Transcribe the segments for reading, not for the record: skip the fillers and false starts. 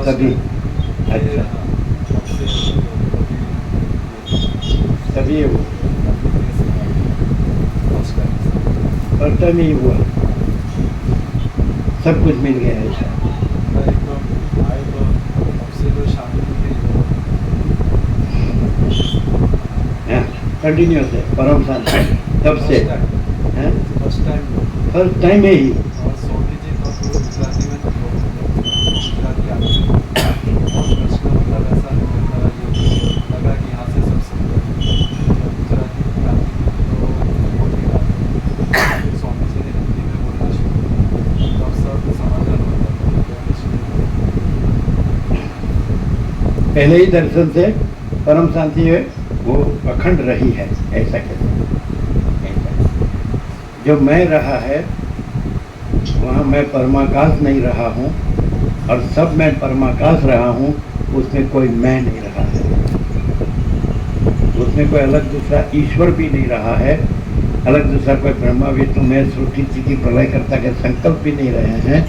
तभी। अच्छा, तभी ये हुआ, फर्स्ट टाइम ही हुआ, सब कुछ मिल गया ऐसा। कंटिन्यूस है परम शांति तब से, फर्स्ट टाइम है ही। पहले ही दर्शन से परम शांति है वो अखंड रही है, ऐसा कहते हैं। जो मैं रहा है वहाँ मैं परमाकाश नहीं रहा हूँ, और सब मैं परमाकाश रहा हूँ, उसमें कोई मैं नहीं रहा है, उसमें कोई अलग दूसरा ईश्वर भी नहीं रहा है, अलग दूसरा कोई ब्रह्मा विष्णु में सृष्टि स्थिति प्रलय करता के संकल्प भी नहीं रहे हैं,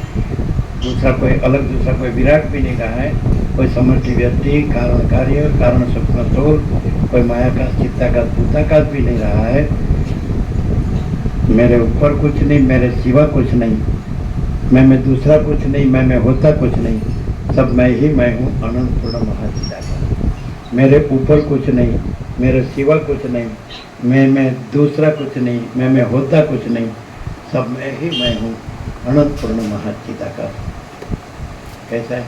दूसरा कोई अलग दूसरा कोई विराट भी नहीं रहा है, कोई समष्टि व्यक्ति कारण कार्य कारण स्वप्न तोल, कोई माया का चित्ताकाश भूताकाश भी नहीं रहा है। मेरे ऊपर कुछ नहीं, मेरे सिवा कुछ नहीं, मैं दूसरा कुछ नहीं, मैं होता कुछ नहीं, सब मैं ही मैं हूँ, अनंत पूर्ण महाचिदाकाश। मेरे ऊपर कुछ नहीं, मेरे सिवा कुछ नहीं, मैं दूसरा कुछ नहीं, मैं होता कुछ नहीं, सब मैं ही मैं हूँ, अनंत पूर्ण महाचिदाकाश। कैसा है?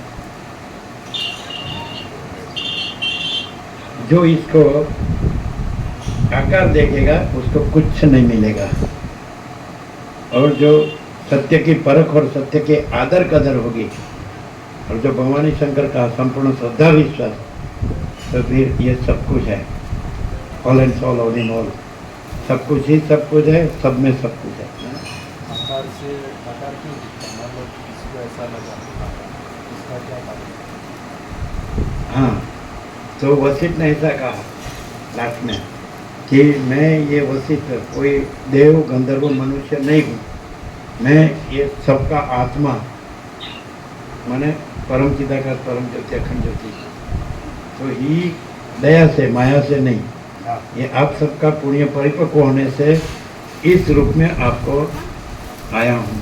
जो इसको आकार देखेगा उसको कुछ नहीं मिलेगा, और जो सत्य की परख और सत्य के आदर कदर होगी, और जो भवानी शंकर का संपूर्ण श्रद्धा विश्वास, तो फिर ये सब कुछ है, all and all, all in all, सब कुछ ही सब कुछ है, सब में सब कुछ है। आकार से आकार क्यों दिखता है? मतलब किसी को ऐसा लगा, इसका क्या कारण? हाँ, तो वशिष्ठ ने ऐसा कहा लास्ट में कि मैं ये वशिष्ठ कोई देव गंधर्व मनुष्य नहीं हूँ, मैं ये सबका आत्मा, माने परम चिदाकाश परम ज्योति अखंड ज्योति, तो ही दया से माया से नहीं, ये आप सबका पुण्य परिपक्व होने से इस रूप में आपको आया हूँ।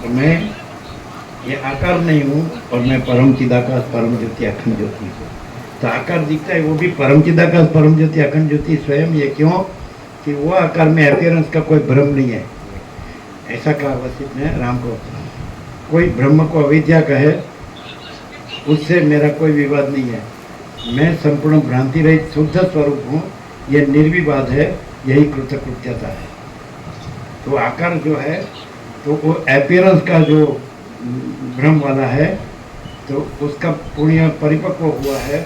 तो मैं ये आकार नहीं हूँ, और मैं परम चिदाकाश परम ज्योति अखंड ज्योति हूँ। तो आकार दिखता है वो भी परम चिदाकाश परम ज्योति अखंड ज्योति स्वयं, ये क्यों कि वो आकार में अपीयरेंस का कोई भ्रम नहीं है, ऐसा कहा वशिष्ठ ने राम को। कोई ब्रह्म को अविद्या कहे उससे मेरा कोई विवाद नहीं है, मैं संपूर्ण भ्रांति रहित शुद्ध स्वरूप हूँ, ये निर्विवाद है, यही कृतकृत्यता है। तो आकार जो है तो वो अपीयरेंस का जो भ्रम वाला है, तो उसका पुण्य परिपक्व हुआ है,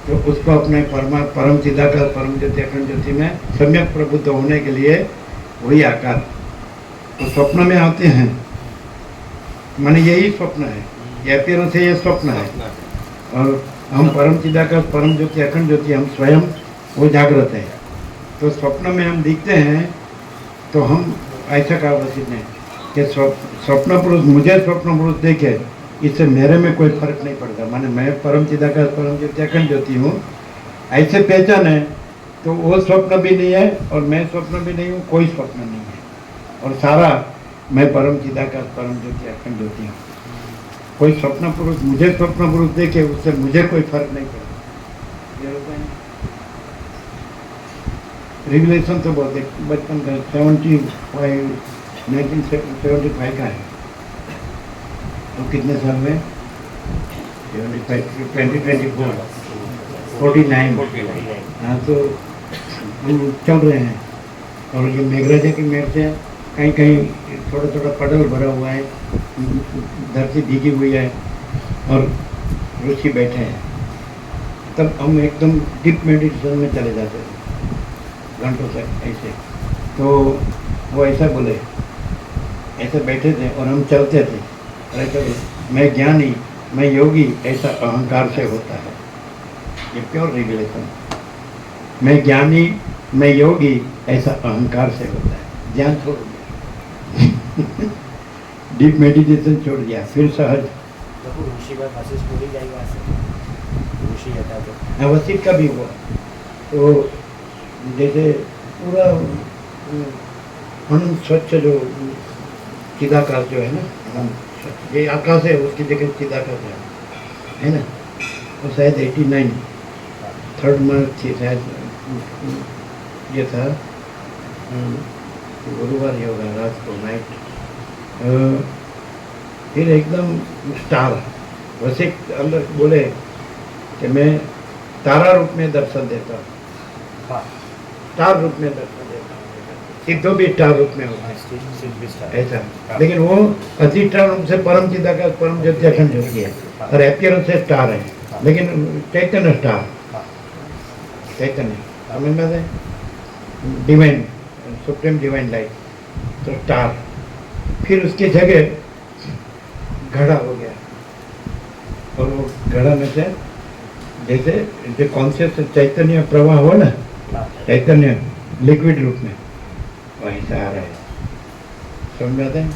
तो उसको अपने परम चिदाकाश परम ज्योति अखंड ज्योति में सम्यक प्रबुद्ध होने के लिए वही आकार तो स्वप्न में आते हैं, माने यही स्वप्न है, ये अपीयरेंस है, ये स्वप्न है, और हम परम चिदाकाश परम ज्योति अखंड ज्योति हम स्वयं वो जागृत है। तो स्वप्न में हम दिखते हैं, तो हम ऐसा कहा वशिष्ठ ने कि स्वप्न पुरुष मुझे स्वप्न पुरुष देखे, इससे मेरे में कोई फर्क नहीं पड़ता, माने मैं परम चिदाकाश परम ज्योति अखंड ज्योति हूँ, ऐसे पहचान है, तो वो स्वप्न भी नहीं है और मैं स्वप्न भी नहीं हूँ, कोई स्वप्न नहीं है, और सारा मैं परम चिदाकाश परम ज्योति अखंड ज्योति हूँ। कोई स्वप्न पुरुष मुझे स्वप्न पुरुष देखे, उससे मुझे कोई फर्क नहीं पड़ता। ये होता है रिविलेशन तो बहुत है, बचपन का 1975 का है, तो कितने साल में 2024 49। हाँ, तो हम चल रहे हैं, और ये मेघराजा की मेघ से कहीं कहीं थोड़ा थोड़ा पडल भरा हुआ है, धरती भीगी हुई है, और ऋषि बैठे हैं, तब हम एकदम डीप मेडिटेशन में चले जाते थे घंटों तक ऐसे। तो वो ऐसा बोले, ऐसे बैठे थे और हम चलते थे, अरे चलो मैं ज्ञानी मैं योगी, ऐसा अहंकार से होता है, ये प्योर रिविलेशन। मैं ज्ञानी मैं योगी, ऐसा अहंकार से होता है, ज्ञान छोड़ दिया डीप मेडिटेशन छोड़ दिया, फिर सहज प्रभु ऋषि का वशिष्ठ बोली जाएगी वहाँ से ऋषि आता है तो हाँ, वशिष्ठ का भी हुआ। तो जैसे पूरा अनंत स्वच्छ जो चिदाकाश जो है ना, अनंत स्वच्छ, ये आकाश है, उसकी जगह चिदाकाश है ना। वो शायद 89 3 मार्च थी शायद, ये था गुरुवार ही होगा, रात को नाइट। फिर एकदम स्टार वशिष्ठ अंदर बोले कि मैं तारा रूप में दर्शन देता हूँ, हाँ स्टार रूप में दर्शन देता हूँ। सिद्धो भी स्टार रूप में होता है सिद्ध भी स्टार ऐसा, लेकिन वो अधिष्ठान रूप से परम चिदाकाश परम ज्योति अखंड ज्योति है, और एपियरेंस से स्टार है, लेकिन चैतन्य स्टार, चैतन्य समझ में आते, डिवाइन सुप्रीम डिवाइन लाइट, तो स्टार। फिर उसकी जगह घड़ा हो गया, और वो घड़ा में से जैसे जो कॉन्शियस चैतन्य प्रवाह हो ना, चैतन्य लिक्विड रूप में वहीं से आ रहा है, समझ में आते हैं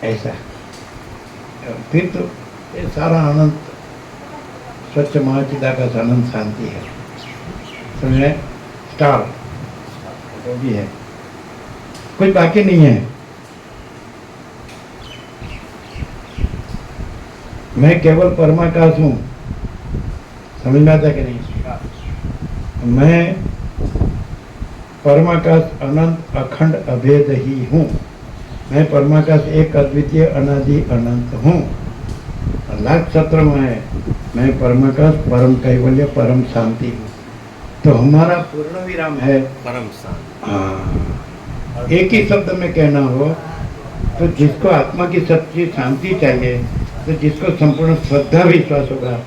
ऐसा। फिर तो ये सारा अनंत स्वच्छ महाचिदाकाश अनंत शांति है, समझ रहे, स्टार वो भी है, कुछ बाकी नहीं है। मैं केवल परमाकाश हूँ, समझ में आता कि नहीं? मैं परमाकाश अनंत अखंड अभेद ही हूँ। मैं परमाकाश एक अद्वितीय अनादि अनंत हूँ। लाख सत्र में है, मैं परमाकाश परम कैवल्य परम शांति हूँ। तो हमारा पूर्ण विराम है परम शांति। हाँ, एक ही शब्द में कहना हो तो जिसको आत्मा की सच्ची शांति चाहिए, तो जिसको संपूर्ण श्रद्धा विश्वास होगा,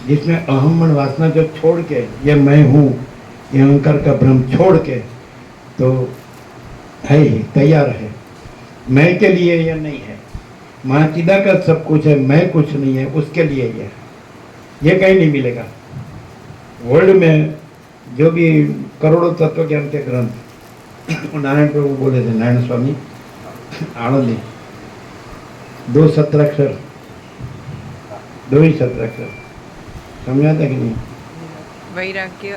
जिसमें अहम मन वासना जो छोड़ के, ये मैं हूँ, ये अहंकार का भ्रम छोड़ के, तो है ही तैयार है। मैं के लिए यह नहीं है, महाचिदा का सब कुछ है, मैं कुछ नहीं है, उसके लिए ये कहीं नहीं मिलेगा। वर्ल्ड में जो भी करोड़ों तत्व ज्ञान के ग्रंथ नारायण प्रभु बोले थे, नारायण स्वामी आनंदी, 2 सत्राक्षर, 2 ही सत्राक्षर, समझ आता कि नहीं? वैराग्य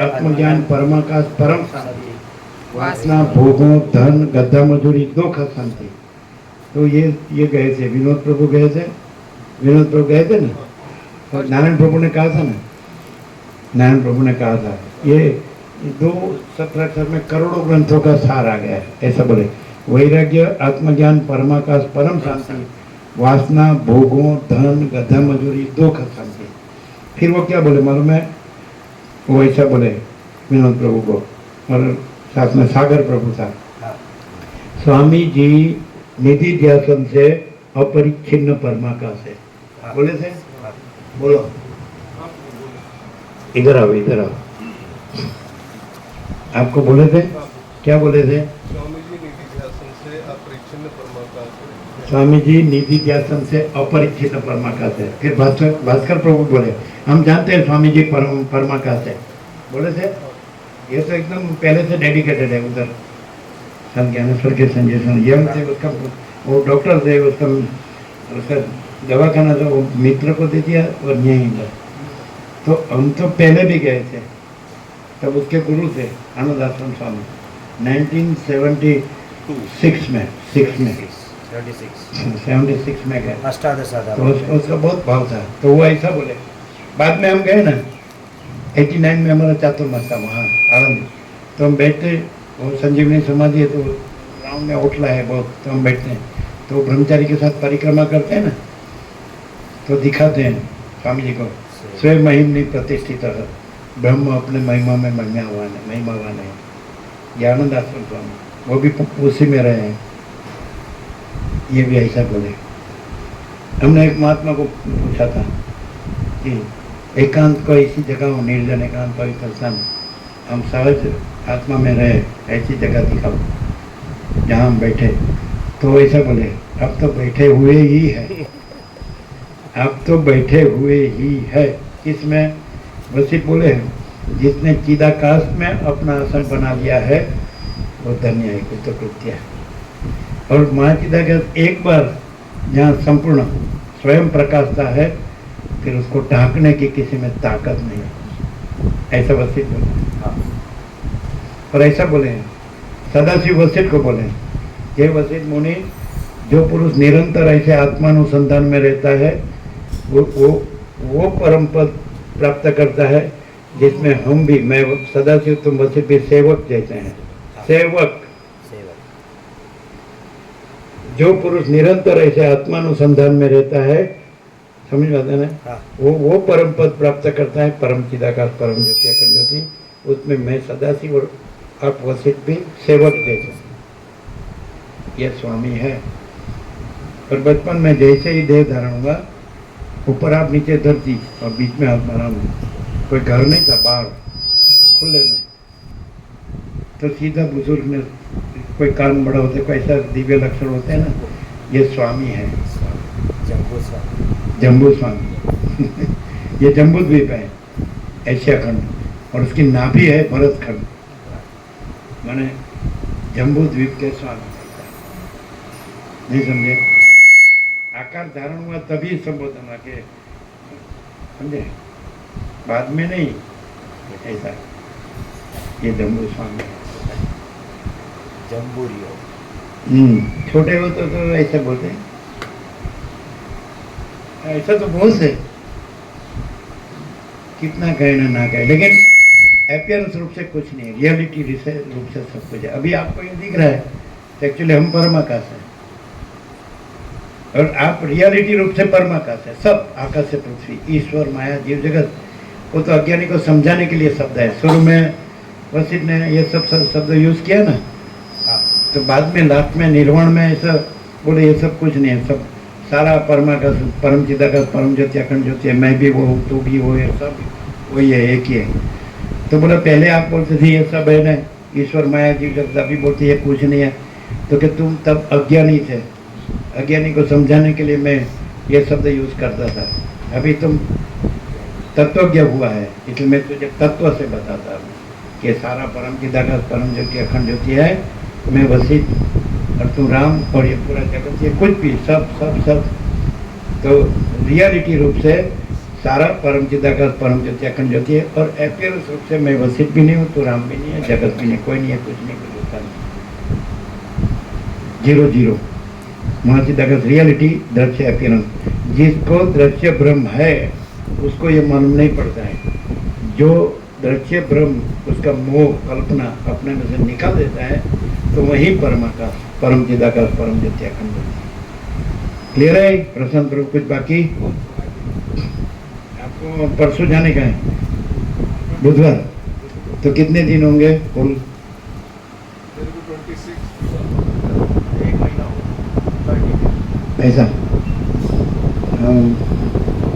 आत्मज्ञान परमाकाश परम शांति, वासना भोगों धन गद्दा मजूरी दुख शांति। तो ये गए थे, विनोद प्रभु गए थे, विनोद प्रभु गए थे ना, तो नारायण प्रभु ने कहा था ना, नारायण प्रभु ने कहा था ये 2 सत्राक्षर में करोड़ों ग्रंथों का सार आ गया है, ऐसा बोले। वैराग्य आत्मज्ञान परमाकाश परम शांति, वासना भोगों धन गद्दा मजूरी दुख शांति। फिर वो क्या बोले मालूम है? वो ऐसा बोले विनोद प्रभु को, और साथ में सागर प्रभु था, स्वामी जी निधि ध्यासन से अपरिच्छिन्न परमाकाश है, बोले थे। बोलो, इधर आओ, इधर आओ। आपको बोले थे, क्या बोले थे? स्वामी जी निधि ध्यासन से अपरिच्छिन्न परमाकाश है। फिर भास्कर प्रभु बोले, हम जानते हैं स्वामी जी परमाकाश है, बोले थे। ये तो एकदम पहले से डेडिकेटेड है उधर, संत ज्ञानेश्वर के संजय यंग थे, उसका वो डॉक्टर थे, उसका दवाखाना था, वो मित्र को दे दिया और यहीं पर। तो हम तो पहले भी गए थे, तब उसके गुरु थे आनंद आश्रम स्वामी, 1976 में 76 में गए, तो उसका बहुत भाव था। तो वो ऐसा बोले। बाद में हम गए ना, 89 में हमारा चातुर्मास था वहाँ आनंद, तो हम बैठते, वो संजीवनी समाधि है, तो राउंड में होटला है बहुत, तो हम बैठते हैं, तो ब्रह्मचारी के साथ परिक्रमा करते हैं ना, तो दिखाते हैं स्वामी जी को, स्वयं महिमनी प्रतिष्ठित ब्रह्म अपने महिमा में महिमावान है। ये आनंद आश्रम स्वामी, वो भी उसी में रहे हैं। ये भी ऐसा बोले। हमने एक महात्मा को पूछा था कि एकांत को ऐसी जगह हो, निर्जन एकांत पवित्र स्थान, हम सहज आत्मा में रहे, ऐसी जगह दिखाओ जहाँ हम बैठे। तो ऐसा बोले, अब तो बैठे हुए ही है, अब तो बैठे हुए ही है। इसमें वशिष्ठ बोले, जिसने चिदाकाश में अपना आसन बना लिया है वो धन्य है, कृतकृत्य है। और महाचिदाकाश एक बार जहाँ संपूर्ण स्वयं प्रकाशता है, फिर उसको ढांकने की किसी में ताकत नहीं है। ऐसा वशिष्ठ बोले। हाँ। और ऐसा बोले हैं सदाशिव वशिष्ठ को बोले, ये वशिष्ठ मुनि, जो पुरुष निरंतर ऐसे आत्मानुसंधान में रहता है वो परम पद प्राप्त करता है, जिसमें हम भी, मैं सदाशिव तुम वशिष्ठ भी सेवक जैसे हैं। सेवक, सेवक। जो पुरुष निरंतर ऐसे आत्मानुसंधान में रहता है, समझ पाते हैं ना, हाँ। वो परम पद प्राप्त करता है, परम चिदाकाश परम ज्योति अखंड ज्योति। उसमें मैं सदाशिव और आप वशिष्ठ भी सेवक जैसे, ये स्वामी है। और बचपन में जैसे ही देह धारण हुआ, ऊपर आप नीचे धरती और बीच में आत्मा राम, कोई घर नहीं था, बाहर खुले में, तो सीधा बुजुर्ग ने, कोई काम बड़ा होता है, कोई ऐसा दिव्य लक्षण होते हैं ना, ये स्वामी है, जम्बू स्वामी। जम्बू स्वामी। ये जम्बू द्वीप है, एशिया खंड, और उसकी नाभि है भरत खंड, माने जम्बू द्वीप के स्वामी। नहीं समझे? आकार धारण हुआ तभी संबोधन आके, समझे, बाद में नहीं। ऐसा ये जम्बू स्वामी है। जम्बूरियो। छोटे हो तो ऐसा बोलते हैं, ऐसा तो बहुत है, कितना कहे ना ना कहे, लेकिन अपियरेंस रूप से कुछ नहीं है, रियलिटी रूप से सब कुछ है। अभी आपको ये दिख रहा है, एक्चुअली हम परमाकाश है, और आप रियलिटी रूप से परमाकाश है। सब आकाश से पृथ्वी, ईश्वर, माया, जीव जगत, वो तो अज्ञानी को समझाने के लिए शब्द है। शुरू में वशिष्ठ ने ये सब शब्द यूज किया ना, तो बाद में लास्ट में निर्वाण में ऐसा बोले, ये सब कुछ नहीं है, सब सारा परमाकाश, परम चिदाकाश परम ज्योति अखंड ज्योति है, मैं भी वो हूँ, तू भी वो है, सब वही है, एक ही है। तो बोला पहले आप बोलते थे ये सब है ना, ईश्वर, माया, जीव जगत, अभी बोलते ये कुछ नहीं है, तो कि तुम तब अज्ञानी थे, अज्ञानी को समझाने के लिए मैं ये शब्द यूज करता था। अभी तुम तत्वज्ञ हुआ है, इसलिए मैं तुझे तत्व से बताता हूँ कि सारा परम चिदाकाश परम ज्योति अखंड ज्योति है, मैं वशिष्ठ और तू राम, और ये पूरा जगत, ये कुछ भी सब सब सब, तो रियलिटी रूप से सारा परम चिदाकाश परम ज्योति अखंड ज्योति है, और एपियरेंस रूप से मैं वशिष्ठ भी नहीं हूँ, तू राम भी नहीं है, जगत भी नहीं, कोई नहीं है, कुछ नहीं, कुछ होता नहीं, जीरो जीरो। महाचिदाकाश रियलिटी, दृश्य एपियरेंस। जिसको दृश्य ब्रह्म है उसको ये मालूम नहीं पड़ता है। जो दृश्य ब्रह्म, उसका मोह कल्पना अपने में से निकाल देता है, तो वही परमाकाश परम चिदाकाश परम ज्योति अखंड ज्योति। क्लियर है? प्रश्न करो, कुछ बाकी? आपको परसों जाने का है, बुधवार, तो कितने दिन होंगे कुल? ऐसा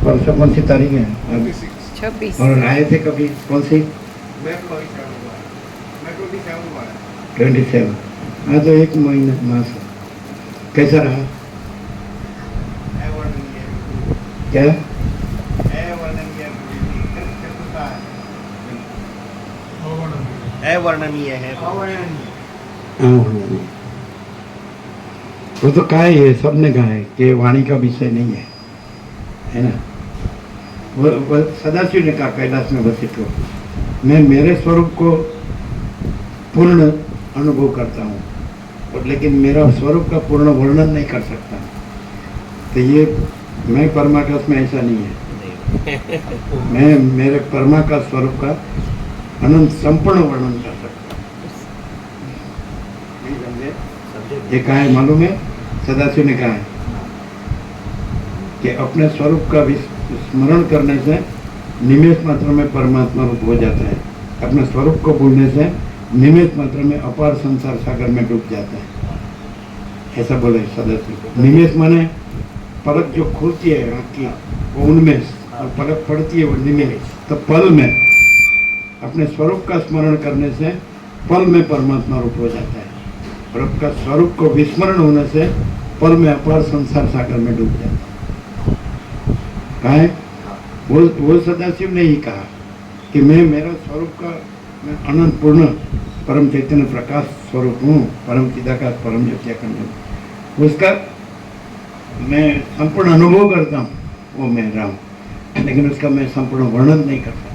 परसों कौन सी तारीख है? 26। और आए थे कभी कौन सी? 27। हाँ, तो एक महीना मास है। कैसा रहा? क्या? अवर्णनीय है। वो तो कहा है, सबने कहा है कि वाणी का विषय नहीं है ना। वो सदाशिव ने कहा कैलाश में वशिष्ठ को, मैं मेरे स्वरूप को पूर्ण अनुभव करता हूँ, और लेकिन मेरा स्वरूप का पूर्ण वर्णन नहीं कर सकता। तो ये मैं परमाकाश में ऐसा नहीं है, मैं मेरे परमाकाश स्वरूप का अनंत संपूर्ण वर्णन कर सकता हूँ। नहीं समझे? ये कहा है मालूम है? सदाशिव ने कहा है कि अपने स्वरूप का स्मरण करने से निमेष मात्र में परमात्मा रूप हो जाता है, अपने स्वरूप को भूलने से निमेष मात्र में अपार संसार सागर में डूब जाता है। ऐसा बोले सदाशिव। निमेष माने पलक जो खुलती है आँख की, वो उन्मेष, और पलक पड़ती है वो निमेष। तो पल में अपने स्वरूप का स्मरण करने से पल में परमात्मा रूप हो जाता है, और आपका स्वरूप को विस्मरण होने से पल में अपार संसार सागर में डूब जाता है। कहा है? वो सदाशिव ने ही कहा कि मैं मेरा स्वरूप का, मैं अनंत पूर्ण परम चैतन्य प्रकाश स्वरूप हूँ, परम चिदाकाश परम ज्योति अखंड। उसका मैं संपूर्ण अनुभव करता हूँ वो मैं राम, लेकिन उसका मैं संपूर्ण वर्णन नहीं कर सकता,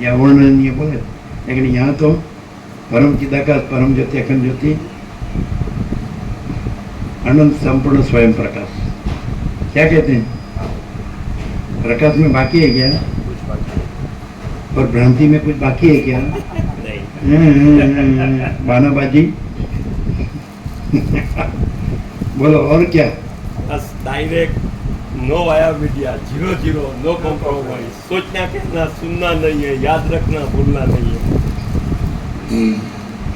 या वर्णनीय बोले। लेकिन यहाँ तो परम चिदाकाश, परम ज्योति, अखंड ज्योति, अनंत संपूर्ण स्वयं प्रकाश, क्या कहते हैं? प्रकाश में बाकी है क्या? कुछ बाकी नहीं। और भ्रांति में कुछ बाकी है क्या? नहीं। बानाबाजी। बोलो और क्या? बस direct, no via media, 0-0, no compromise. सोचना, कहना, सुनना नहीं है, याद रखना, भूलना नहीं है।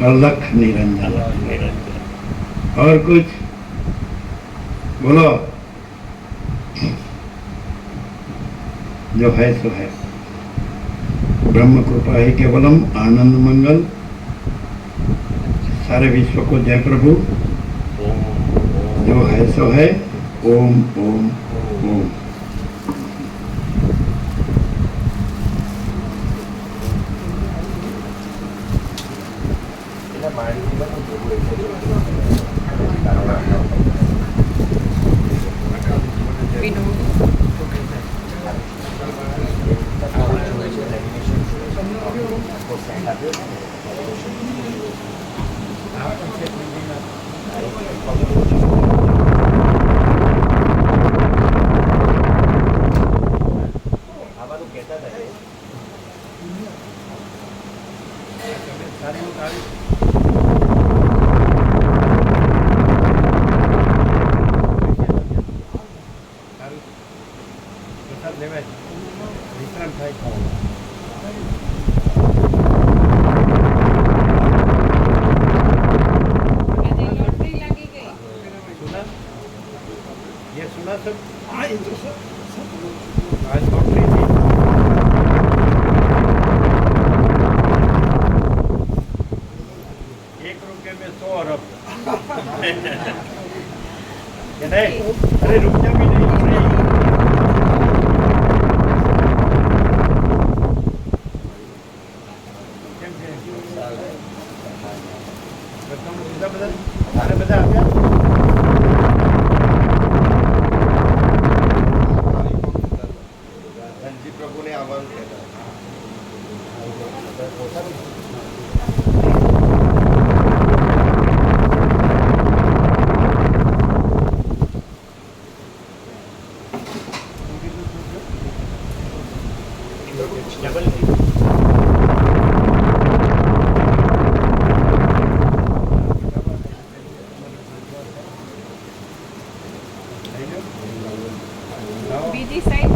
अलख निरंजन। निरंजन। और कुछ बोलो। जो है सो है, ब्रह्म कृपा है केवलम, आनंद मंगल, सारे विश्व को जय प्रभु। जो है सो है, ओम ओम ओम। એટલે મારી બધું જોવું આ બધું કહેતા હતા એ. ये सुना सब? हाँ, ये तो सब आज लॉटरी थी। ₹1 में 100 अरब। क्या नहीं? अरे रुक जा भी नहीं। કેમ છે? બધાનું બધા તારે બધા આપ્યા? ધનજી પ્રભુને આવવાનું કહેતા. ડબલ થઈ ગયું. બીજી સાઈડ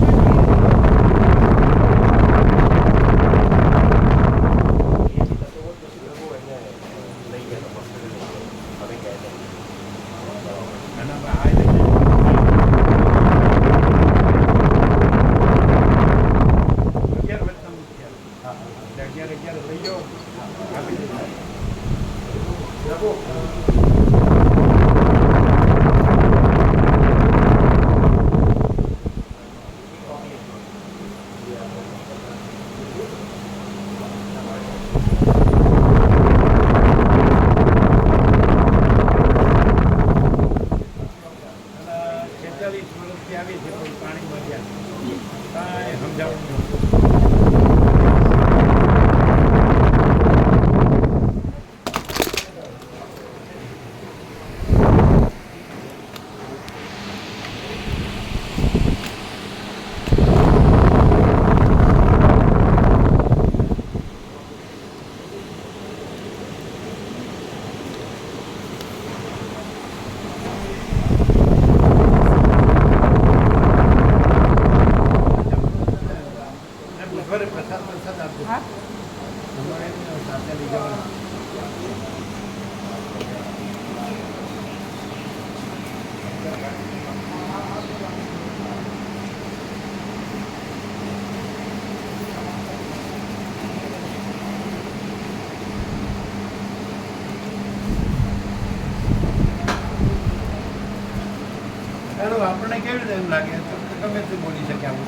પણ આપણને કેવી રીતે એમ લાગે તો ગમે તે બોલી શકે આવું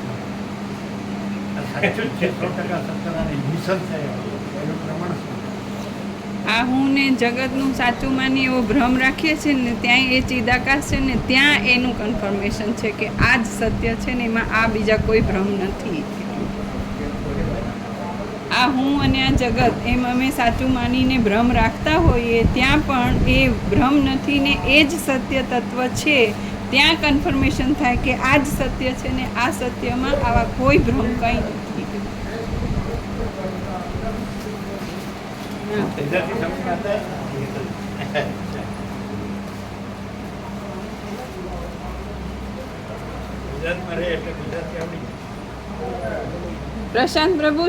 સાચું જ છે. 100% સત્યનારાયણ મિશન છે એનું પ્રમાણ શું? આ હું ને જગતનું સાચું માની એવો ભ્રમ રાખીએ છીએ ને ત્યાં એ ચિદાકાશ છે ને ત્યાં એનું કન્ફર્મેશન છે કે આ જ સત્ય છે ને એમાં આ બીજા કોઈ ભ્રમ નથી. આ હું અને આ જગત એમ અમે સાચું માનીને ભ્રમ રાખતા હોઈએ ત્યાં પણ એ ભ્રમ નથી ને એ જ સત્ય તત્વ છે. ત્યાં કન્ફર્મેશન થાય કે આ જ સત્ય છે ને આ સત્યમાં આવા કોઈ ભ્રમ કંઈ નથી. इधर की समझ में आता है गुजरात में रहे એટલે ગુજરાતી આવડી પ્રશાંત પ્રભુ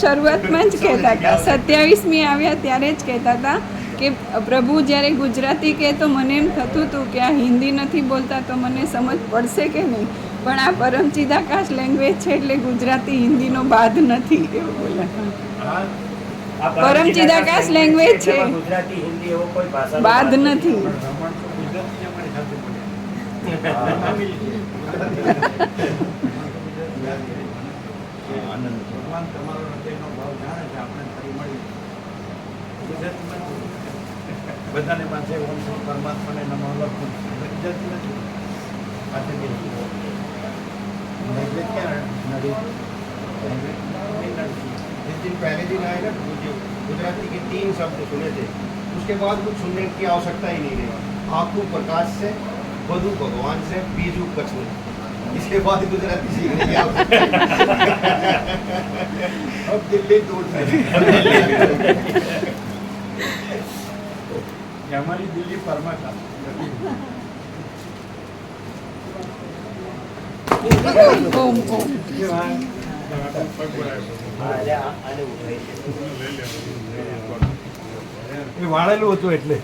શરૂઆતમાં જ કહેતા હતા, 27મી આવ્યા ત્યારે જ કહેતા હતા કે પ્રભુ જ્યારે ગુજરાતી કહે તો મને એમ થતું હતું કે આ હિન્દી નથી બોલતા તો મને સમજ પડશે કે નહીં, પણ આ પરમ ચિદાકાશ લેંગ્વેજ છે એટલે ગુજરાતી હિન્દીનો બાદ નથી એવું બોલ્યા. પરમ ચિદાકાશ લેંગ્વેજ છે, ગુજરાતી હિન્દી એવો કોઈ ભાષા બાદ નથી. ગુજરાતી અમારી સાથે આનંદ ભગવાન તમારો હૃદયનો ભાવ જાણે છે, આપણે ફરી મળી ગુજરાતીમાં બધાને પાસે ઓમ શ્રી પરમાત્માને નમો લખું ગુજરાતી નથી પાસે लैंग्वेज क्या है नड़ी जिस दिन पहले दिन आए ना गुजराती के 3 शब्द सुने थे, उसके बाद कुछ सुनने की आवश्यकता ही नहीं रही. आंखों प्रकाश से, बधु भगवान से, बीजू कछू, इसके बाद गुजराती सीखने की आवश्यकता अब दिल्ली दूर से हमारी दिल्ली परमात्मा ઓમ ઓમ. આને ઉઠાઈ એ વાળેલું હતું એટલે